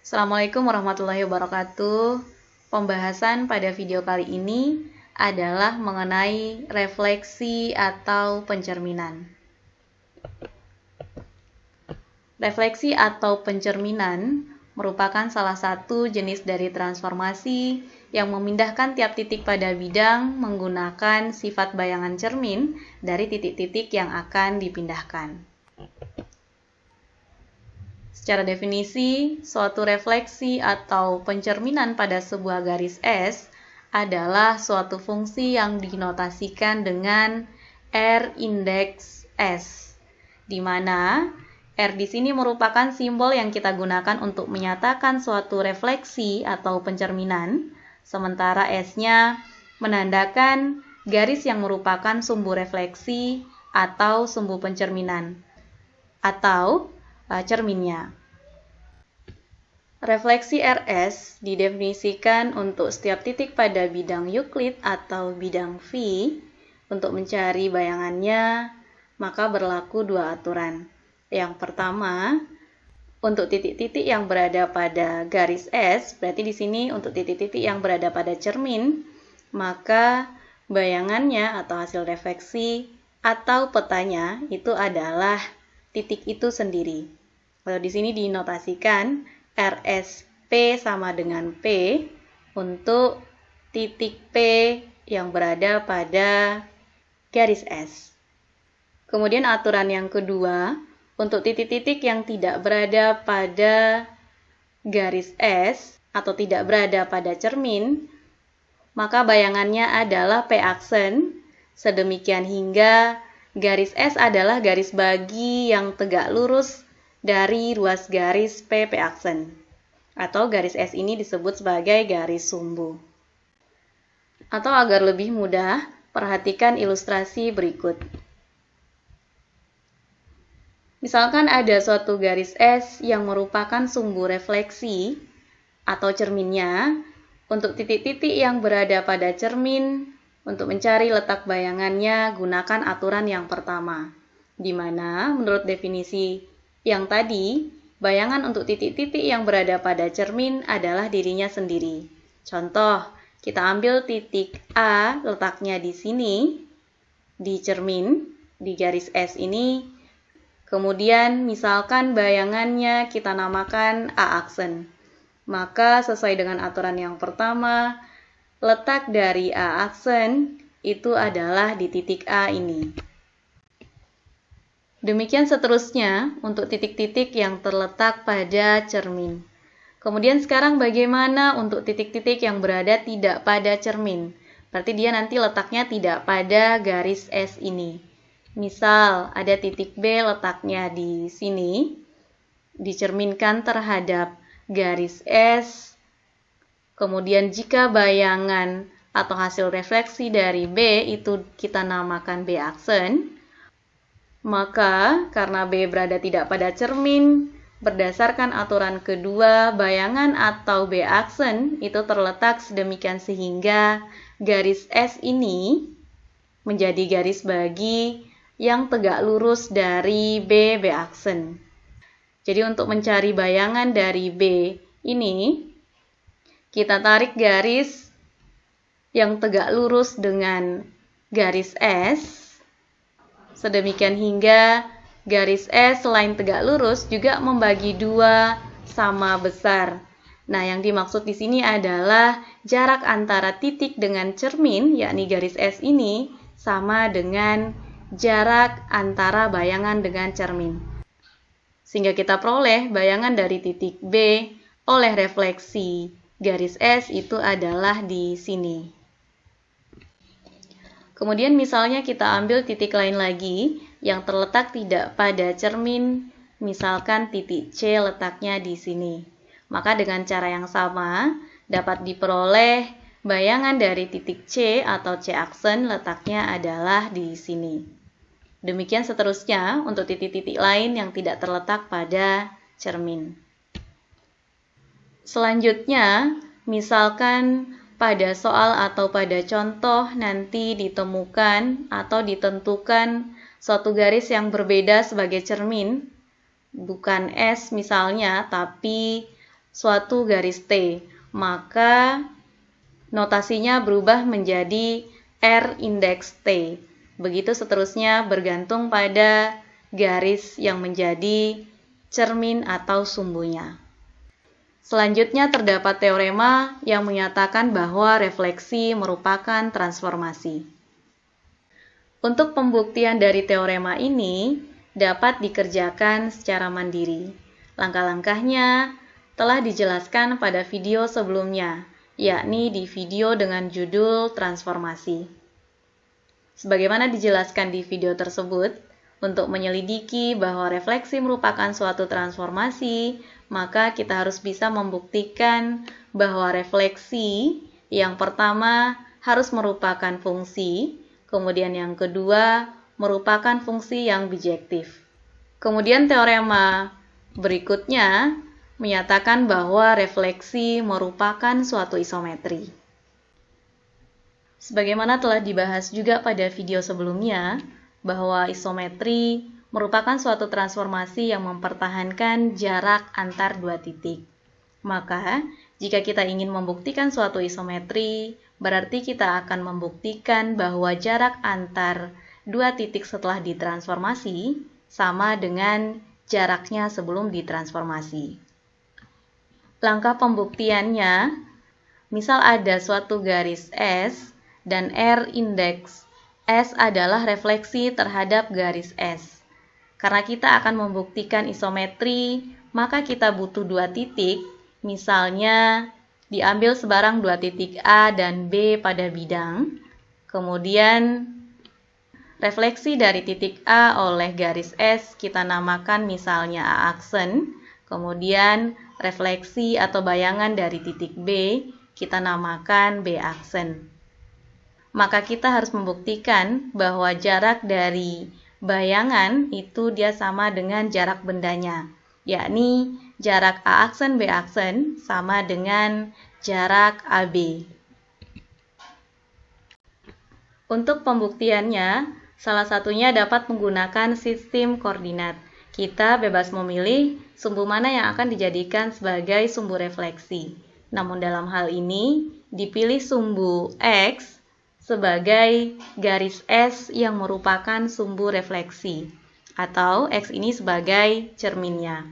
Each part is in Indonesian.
Assalamualaikum warahmatullahi wabarakatuh. Pembahasan pada video kali ini adalah mengenai refleksi atau pencerminan. Refleksi atau pencerminan merupakan salah satu jenis dari transformasi yang memindahkan tiap titik pada bidang menggunakan sifat bayangan cermin dari titik-titik yang akan dipindahkan. Secara definisi, suatu refleksi atau pencerminan pada sebuah garis S adalah suatu fungsi yang dinotasikan dengan R indeks S, di mana R di sini merupakan simbol yang kita gunakan untuk menyatakan suatu refleksi atau pencerminan, sementara S-nya menandakan garis yang merupakan sumbu refleksi atau sumbu pencerminan, atau cerminnya. Refleksi RS didefinisikan untuk setiap titik pada bidang Euclid atau bidang V. Untuk mencari bayangannya, maka berlaku dua aturan. Yang pertama, untuk titik-titik yang berada pada garis S, berarti di sini untuk titik-titik yang berada pada cermin, maka bayangannya atau hasil refleksi atau petanya itu adalah titik itu sendiri. Kalau di sini dinotasikan RSP sama dengan P untuk titik P yang berada pada garis S. Kemudian aturan yang kedua, untuk titik-titik yang tidak berada pada garis S atau tidak berada pada cermin, maka bayangannya adalah P aksen, sedemikian hingga garis S adalah garis bagi yang tegak lurus dari ruas garis P aksen, atau garis S ini disebut sebagai garis sumbu. Atau agar lebih mudah, perhatikan ilustrasi berikut. Misalkan ada suatu garis S yang merupakan sumbu refleksi atau cerminnya. Untuk titik-titik yang berada pada cermin, untuk mencari letak bayangannya, gunakan aturan yang pertama, di mana menurut definisi yang tadi, bayangan untuk titik-titik yang berada pada cermin adalah dirinya sendiri. Contoh, kita ambil titik A, letaknya di sini, di cermin, di garis S ini. Kemudian, misalkan bayangannya kita namakan A aksen. Maka, sesuai dengan aturan yang pertama, letak dari A aksen itu adalah di titik A ini. Demikian seterusnya untuk titik-titik yang terletak pada cermin. Kemudian sekarang bagaimana untuk titik-titik yang berada tidak pada cermin? Berarti dia nanti letaknya tidak pada garis S ini. Misal ada titik B letaknya di sini, dicerminkan terhadap garis S. Kemudian jika bayangan atau hasil refleksi dari B itu kita namakan B aksen, maka karena B berada tidak pada cermin, berdasarkan aturan kedua, bayangan atau B aksen itu terletak sedemikian sehingga garis S ini menjadi garis bagi yang tegak lurus dari B aksen. Jadi untuk mencari bayangan dari B ini, kita tarik garis yang tegak lurus dengan garis S, sedemikian hingga garis S selain tegak lurus juga membagi dua sama besar. Nah, yang dimaksud di sini adalah jarak antara titik dengan cermin, yakni garis S ini, sama dengan jarak antara bayangan dengan cermin. Sehingga kita peroleh bayangan dari titik B oleh refleksi garis S itu adalah di sini. Kemudian misalnya kita ambil titik lain lagi yang terletak tidak pada cermin, misalkan titik C letaknya di sini. Maka dengan cara yang sama dapat diperoleh bayangan dari titik C atau C aksen letaknya adalah di sini. Demikian seterusnya untuk titik-titik lain yang tidak terletak pada cermin. Selanjutnya, misalkan pada soal atau pada contoh nanti ditemukan atau ditentukan suatu garis yang berbeda sebagai cermin, bukan S misalnya, tapi suatu garis T, maka notasinya berubah menjadi R indeks T. Begitu seterusnya bergantung pada garis yang menjadi cermin atau sumbunya. Selanjutnya terdapat teorema yang menyatakan bahwa refleksi merupakan transformasi. Untuk pembuktian dari teorema ini dapat dikerjakan secara mandiri. Langkah-langkahnya telah dijelaskan pada video sebelumnya, yakni di video dengan judul transformasi. Sebagaimana dijelaskan di video tersebut, untuk menyelidiki bahwa refleksi merupakan suatu transformasi, maka kita harus bisa membuktikan bahwa refleksi yang pertama harus merupakan fungsi, kemudian yang kedua merupakan fungsi yang bijektif. Kemudian teorema berikutnya menyatakan bahwa refleksi merupakan suatu isometri. Sebagaimana telah dibahas juga pada video sebelumnya, bahwa isometri merupakan suatu transformasi yang mempertahankan jarak antar dua titik. Maka, jika kita ingin membuktikan suatu isometri, berarti kita akan membuktikan bahwa jarak antar dua titik setelah ditransformasi sama dengan jaraknya sebelum ditransformasi. Langkah pembuktiannya, misal ada suatu garis S, dan R indeks S adalah refleksi terhadap garis S. Karena kita akan membuktikan isometri, maka kita butuh dua titik, misalnya diambil sebarang dua titik A dan B pada bidang, kemudian refleksi dari titik A oleh garis S kita namakan misalnya A aksen, kemudian refleksi atau bayangan dari titik B kita namakan B aksen. Maka kita harus membuktikan bahwa jarak dari bayangan itu dia sama dengan jarak bendanya, yakni jarak A aksen B aksen sama dengan jarak AB. Untuk pembuktiannya, salah satunya dapat menggunakan sistem koordinat. Kita bebas memilih sumbu mana yang akan dijadikan sebagai sumbu refleksi. Namun dalam hal ini, dipilih sumbu X sebagai garis S yang merupakan sumbu refleksi, atau X ini sebagai cerminnya.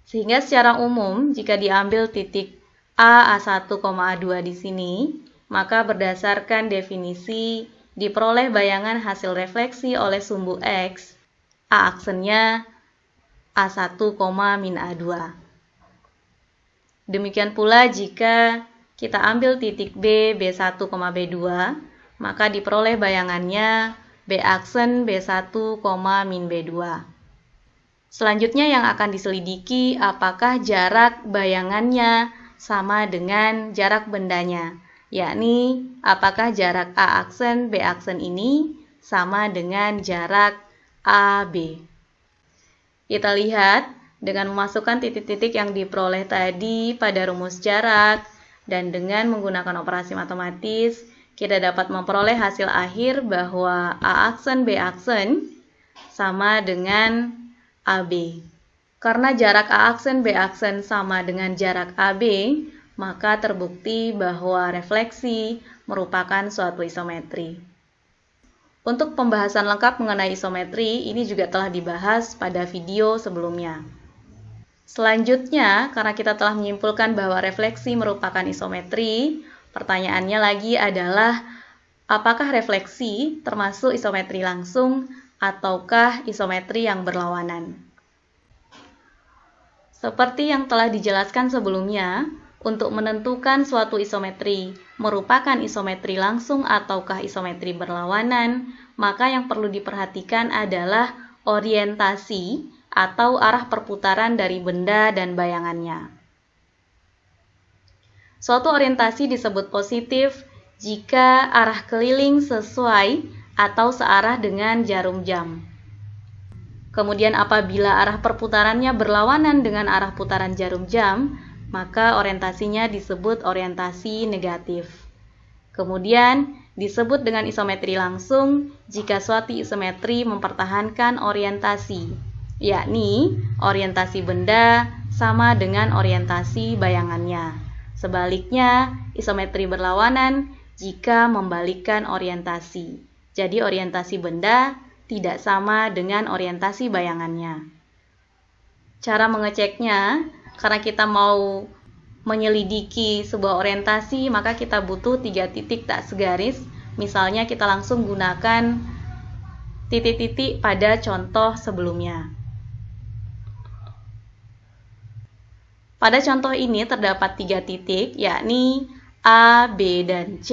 Sehingga secara umum, jika diambil titik A, A1, A2 di sini, maka berdasarkan definisi diperoleh bayangan hasil refleksi oleh sumbu X, A aksennya A1, min A2. Demikian pula jika kita ambil titik B, B1, B2, maka diperoleh bayangannya B aksen B1, min B2. Selanjutnya yang akan diselidiki apakah jarak bayangannya sama dengan jarak bendanya, yakni apakah jarak A aksen B aksen ini sama dengan jarak AB. Kita lihat dengan memasukkan titik-titik yang diperoleh tadi pada rumus jarak dan dengan menggunakan operasi matematis, kita dapat memperoleh hasil akhir bahwa A aksen B aksen sama dengan AB. Karena jarak A aksen B aksen sama dengan jarak AB, maka terbukti bahwa refleksi merupakan suatu isometri. Untuk pembahasan lengkap mengenai isometri, ini juga telah dibahas pada video sebelumnya. Selanjutnya, karena kita telah menyimpulkan bahwa refleksi merupakan isometri, pertanyaannya lagi adalah, apakah refleksi termasuk isometri langsung ataukah isometri yang berlawanan? Seperti yang telah dijelaskan sebelumnya, untuk menentukan suatu isometri merupakan isometri langsung ataukah isometri berlawanan, maka yang perlu diperhatikan adalah orientasi atau arah perputaran dari benda dan bayangannya. Suatu orientasi disebut positif jika arah keliling sesuai atau searah dengan jarum jam. Kemudian apabila arah perputarannya berlawanan dengan arah putaran jarum jam, maka orientasinya disebut orientasi negatif. Kemudian disebut dengan isometri langsung jika suatu isometri mempertahankan orientasi, yakni orientasi benda sama dengan orientasi bayangannya. Sebaliknya, isometri berlawanan jika membalikkan orientasi. Jadi orientasi benda tidak sama dengan orientasi bayangannya. Cara mengeceknya, karena kita mau menyelidiki sebuah orientasi, maka kita butuh 3 titik tak segaris. Misalnya kita langsung gunakan titik-titik pada contoh sebelumnya. Pada contoh ini terdapat 3 titik, yakni A, B, dan C.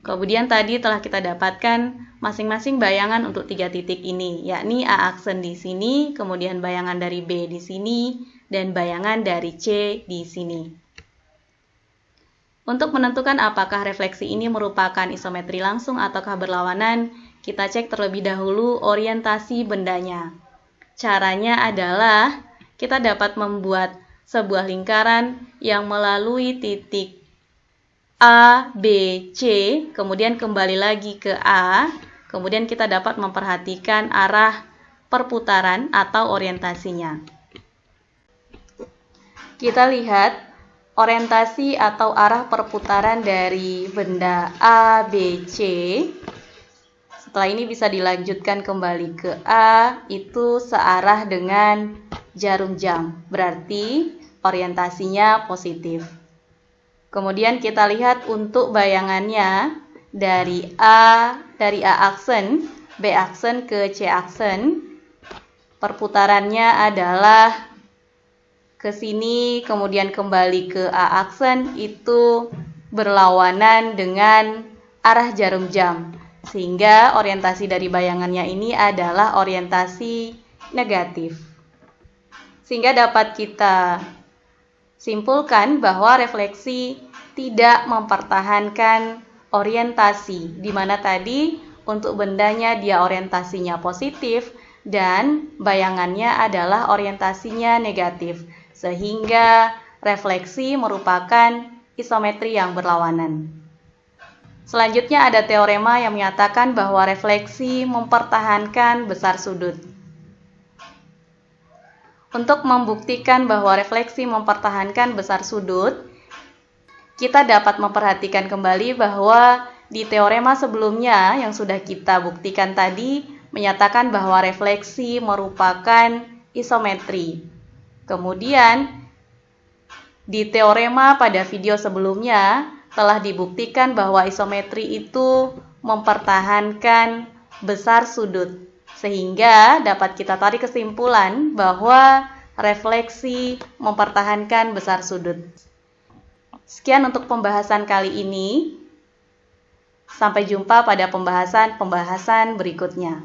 Kemudian tadi telah kita dapatkan masing-masing bayangan untuk 3 titik ini, yakni A aksen di sini, kemudian bayangan dari B di sini, dan bayangan dari C di sini. Untuk menentukan apakah refleksi ini merupakan isometri langsung ataukah berlawanan, kita cek terlebih dahulu orientasi bendanya. Caranya adalah kita dapat membuat sebuah lingkaran yang melalui titik A, B, C, kemudian kembali lagi ke A, kemudian kita dapat memperhatikan arah perputaran atau orientasinya. Kita lihat orientasi atau arah perputaran dari benda A, B, C. Setelah ini bisa dilanjutkan kembali ke A, itu searah dengan jarum jam, berarti orientasinya positif. Kemudian kita lihat untuk bayangannya dari A aksen, B aksen ke C aksen, perputarannya adalah ke sini, kemudian kembali ke A aksen, itu berlawanan dengan arah jarum jam. Sehingga orientasi dari bayangannya ini adalah orientasi negatif. Sehingga dapat kita simpulkan bahwa refleksi tidak mempertahankan orientasi, di mana tadi untuk bendanya dia orientasinya positif dan bayangannya adalah orientasinya negatif. Sehingga refleksi merupakan isometri yang berlawanan. Selanjutnya ada teorema yang menyatakan bahwa refleksi mempertahankan besar sudut. Untuk membuktikan bahwa refleksi mempertahankan besar sudut, kita dapat memperhatikan kembali bahwa di teorema sebelumnya yang sudah kita buktikan tadi menyatakan bahwa refleksi merupakan isometri. Kemudian di teorema pada video sebelumnya telah dibuktikan bahwa isometri itu mempertahankan besar sudut, sehingga dapat kita tarik kesimpulan bahwa refleksi mempertahankan besar sudut. Sekian untuk pembahasan kali ini. Sampai jumpa pada pembahasan berikutnya.